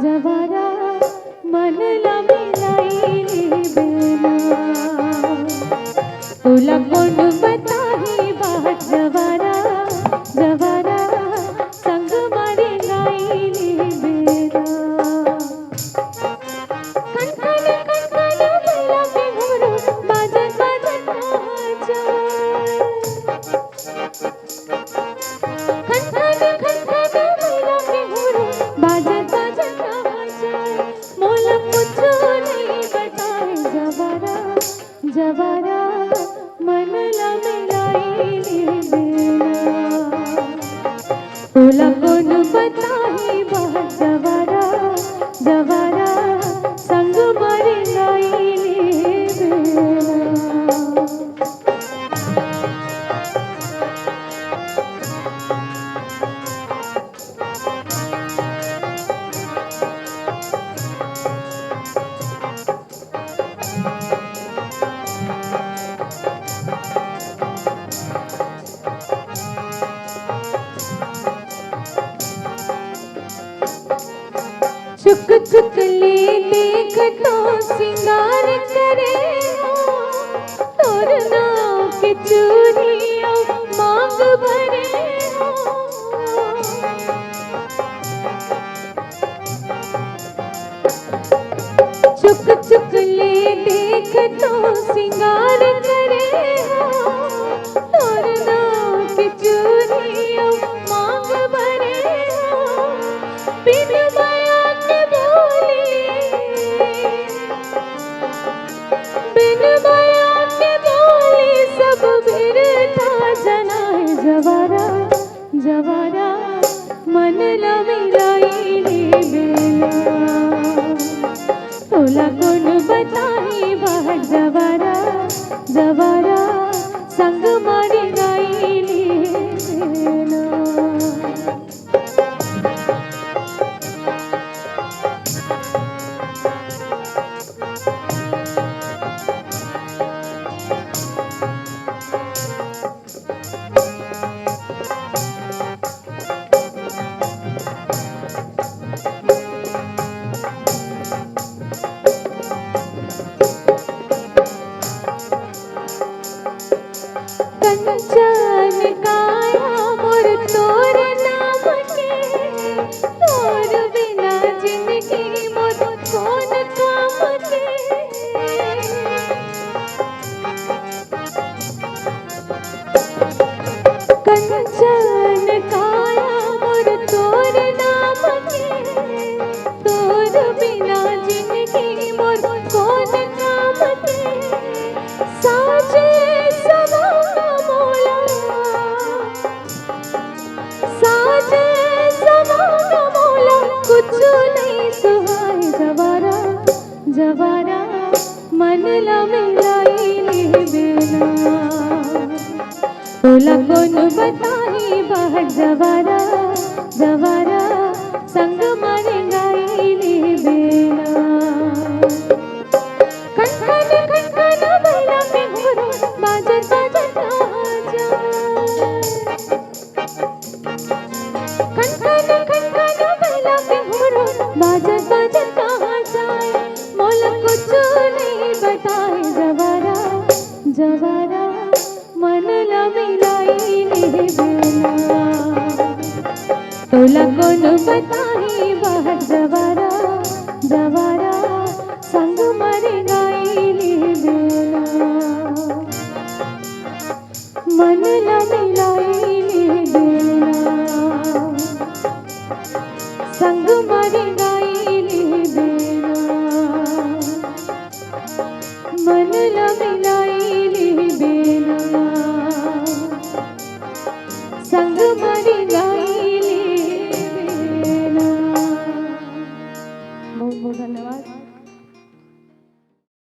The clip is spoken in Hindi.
जवारा मन लमिलाई बेना तुला कोण बताही बात जवारा जवारा संग मारी गाईली बेना कणकण कणकण बैला के घुमरू बाजत बाजत नाचा कणकण कणकण बैला के घुमरू बाजत बाजत मोला कुछ नहीं बताए जवारा जवारा मन लमिलाई बेना तुला कोण बताही बात जवारा जवारा संग मारी गाईली बेना चुक चुक ले देख तो सिंगार करे तोर नाव के चूड़ियों मांग भरे चुक चुक ले देख तो सिंगार करे तोर नाव के चूड़ियों मांग भरे बिन जवारा जवारा मन लमिलाई बेना तुला कोण बताही बात जवारा जवारा संग मारी गाईली बेना कंचन काया मोर तोर नाम के तोर बिना जिंदगी मोर कौन काम के कंचन काया मोर तोर नाम के तोर बिना जिंदगी मोर कौन काम के साजे कुछ नहीं सुहाए जवारा जवारा मन लमिलाई बेना तुला कोण बताही बात जवारा जवारा संग मारी गाईली बेना कणकण कणकण बैला के घुमरू बाजत बाजत नाचा कणकण कणकण बैला के घुमरू बाजत बाजत कहाँ जाए मोला कुछ नहीं बताए जवारा जवारा मन लमिलाई बेना तुला कोण बताही बात जवारा जवारा संग मारी गाईली बेना मन लमिलाई बेना संग मारी गाईली बेना मन लमिलाई बेना संग मारी गाईली बेना बहुत बहुत धन्यवाद।